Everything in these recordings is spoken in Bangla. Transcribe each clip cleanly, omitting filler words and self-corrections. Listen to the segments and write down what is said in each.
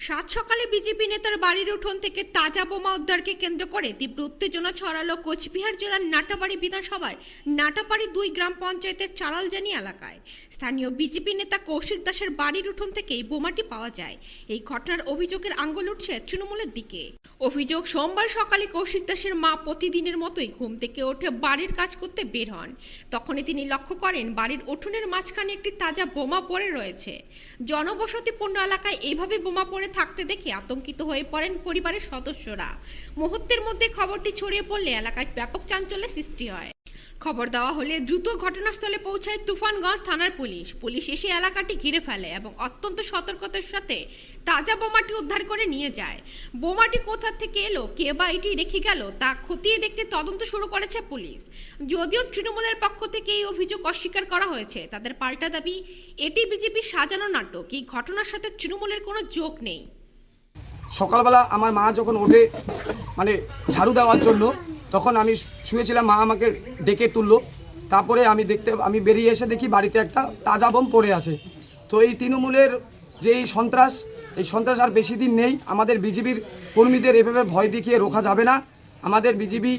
সাত সকালে বিজেপি নেতার বাড়ির উঠোন থেকে তাজা বোমা উদ্ধারকে কেন্দ্র করে তীব্র উত্তেজনা ছড়ালো কোচবিহার জেলার নাটাবাড়ি বিধানসভার নাটাবাড়ি 2 গ্রাম পঞ্চায়েতের চারালজানি এলাকায়। স্থানীয় বিজেপি নেতা কৌশিক দাসের বাড়ির উঠোন থেকেই বোমাটি পাওয়া যায়। এই ঘটনার অভিযোগের আঙুল উঠছে তৃণমূলের দিকে। অভিযোগ, সোমবার সকালে কৌশিক দাসের মা প্রতিদিনের মতোই ঘুম থেকে উঠে বাড়ির কাজ করতে বের হন। তখনই তিনি লক্ষ্য করেন বাড়ির উঠোনের মাঝখানে একটি তাজা বোমা পড়ে রয়েছে। জনবসতিপূর্ণ এলাকায় এইভাবে বোমা পড়ে থাকতে দেখে আতঙ্কিত হয়ে পড়েন পরিবারের সদস্যরা। মুহূর্তের মধ্যে খবরটি ছড়িয়ে পড়লে এলাকায় ব্যাপক চাঞ্চল্যের সৃষ্টি হয়। খবর দেওয়া হলে দ্রুত ঘটনাস্থলে পৌঁছায় তুফানগঞ্জ থানার পুলিশ এসে এলাকাটি ঘিরে ফেলে এবং অত্যন্ত সতর্কতার সাথে তাজা বোমাটি উদ্ধার করে নিয়ে যায়। বোমাটি কোথা থেকে এলো, কে বা এটি রেখে গেল তা খতিয়ে দেখতে তদন্ত শুরু করেছে পুলিশ। যদিও তৃণমূলের পক্ষ থেকে এই অভিযোগ অস্বীকার করা হয়েছে, তাদের পাল্টা দাবি এটি বিজেপির সাজানো নাটক। এই ঘটনার সাথে তৃণমূলের কোনো যোগ নেই। সকালবেলা আমার মা যখন ওঠে ঝাড়ু দেওয়ার জন্য, তখন আমি শুয়েছিলাম, মা আমাকে ডেকে তুললো। তারপরে আমি বেরিয়ে এসে দেখি বাড়িতে একটা তাজা বোম পড়ে আছে। তো এই তৃণমূলের যে এই সন্ত্রাস আর বেশি দিন নেই। আমাদের বিজেপির কর্মীদের এভাবে ভয় দেখিয়ে রোখা যাবে না। আমাদের বিজেপি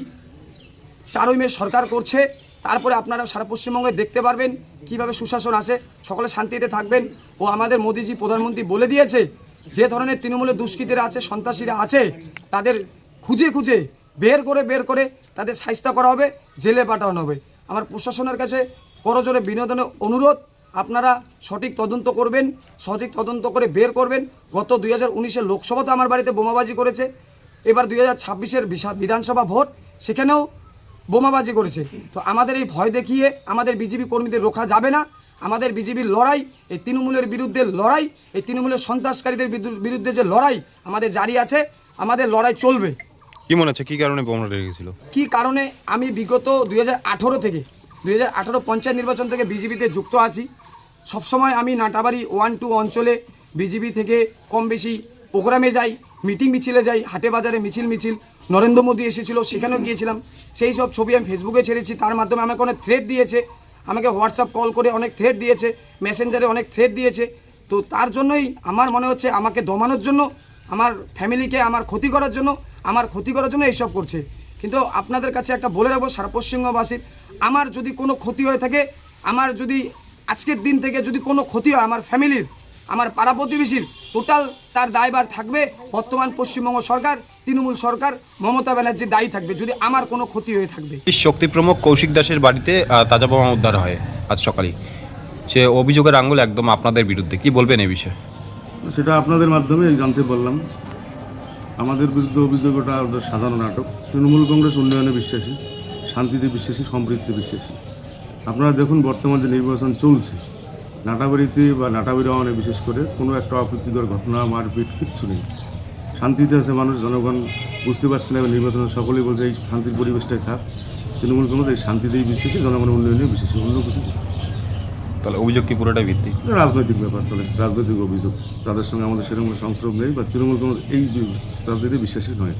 4ই মে সরকার করছে। তারপরে আপনারা সারা পশ্চিমবঙ্গে দেখতে পারবেন কিভাবে সুশাসন আসে, সকলে শান্তিতে থাকবেন। ও আমাদের মোদিজি প্রধানমন্ত্রী বলে দিয়েছে, যে ধরনের তৃণমূলের দুষ্কৃতীরা আছে, সন্ত্রাসীরা আছে, তাদের খুঁজে বের করে তাদের শাস্তি করা হবে, জেলে পাঠানো হবে। আমার প্রশাসনের কাছে করজোরে বিনোদনের অনুরোধ, আপনারা সঠিক তদন্ত করবেন, সঠিক তদন্ত করে বের করবেন। গত 2019-এর লোকসভাতে আমার বাড়িতে বোমাবাজি করেছে, এবার 2026-এর বিধানসভা ভোট, সেখানেও বোমাবাজি করেছে। তো আমাদের এই ভয় দেখিয়ে আমাদের বিজেপি কর্মীদের রোখা যাবে না। আমাদের বিজেপির লড়াই, এই তৃণমূলের বিরুদ্ধে লড়াই, এই তৃণমূলের সন্ত্রাসকারীদের বিরুদ্ধে যে লড়াই আমাদের জারি আছে, আমাদের লড়াই চলবে। কি মনে হচ্ছে, কি কারণে বোমাটা লেগেছিল? কি কারণে? আমি বিগত 2018 পঞ্চায়েত নির্বাচন থেকে বিজেপিতে যুক্ত আছি। সবসময় আমি নাটাবাড়ি 1-2 অঞ্চলে বিজেপি থেকে কম বেশি প্রোগ্রামে যাই, মিটিং মিছিলে যাই, হাটে বাজারে মিছিল। নরেন্দ্র মোদী এসেছিল, সেখানেও গিয়েছিলাম। সেই সব ছবি আমি ফেসবুকে ছেড়েছি। তার মাধ্যমে আমাকে অনেক থ্রেট দিয়েছে, আমাকে হোয়াটসঅ্যাপ কল করে অনেক থ্রেট দিয়েছে, মেসেঞ্জারে অনেক থ্রেট দিয়েছে। তো তার জন্যই আমার মনে হচ্ছে আমাকে দমানোর জন্য, আমার ফ্যামিলিকে আমার ক্ষতি করার জন্য এইসব করছে। কিন্তু আপনাদের কাছে একটা বলে রাখবো, সারা পশ্চিমবঙ্গবাসীর, আমার যদি কোনো ক্ষতি হয়ে থাকে, আমার যদি আজকের দিন থেকে যদি কোনো ক্ষতি হয় আমার ফ্যামিলির, আমার পাড়া প্রতিবেশীর, টোটাল তার দায়ভার থাকবে বর্তমান পশ্চিমবঙ্গ সরকার, তৃণমূল সরকার, মমতা ব্যানার্জি দায়ী থাকবে যদি আমার কোনো ক্ষতি হয়ে থাকবে। শক্তি প্রমুখ কৌশিক দাসের বাড়িতে তাজা বোমা উদ্ধার হয় আজ সকালে। সে অভিযোগের আঙুল একদম আপনাদের বিরুদ্ধে, কি বলবেন এই বিষয়ে? সেটা আপনাদের মাধ্যমে জানতে পারলাম। আমাদের বিরুদ্ধে অভিযোগ ওটা ওদের সাজানো নাটক। তৃণমূল কংগ্রেস উন্নয়নে বিশ্বাসী, শান্তিতে বিশ্বাসী, সম্প্রীতিতে বিশ্বাসী। আপনারা দেখুন বর্তমান যে নির্বাচন চলছে, নাটাবাড়িতে বা নাটাবাড়ি অনেক বিশেষ করে কোনো একটা অপ্রীতিকর ঘটনা, মারপিট কিচ্ছু নেই। শান্তিতে আছে মানুষ, জনগণ বুঝতে পারছে না। নির্বাচনের সকলেই বলছে এই শান্তির পরিবেশটাই থাক। তৃণমূল কংগ্রেস এই শান্তিতেই বিশ্বাসী, জনগণের উন্নয়নে বিশ্বাসী, অন্য কিছু। তাহলে অভিযোগ কি পুরোটাই ভিত্তি? রাজনৈতিক ব্যাপার, তাহলে রাজনৈতিক অভিযোগ। তাদের সঙ্গে আমাদের সেরকম সংস্রব নেই, বা তৃণমূল কংগ্রেস এই রাজনীতি বিশ্বাসী নয়।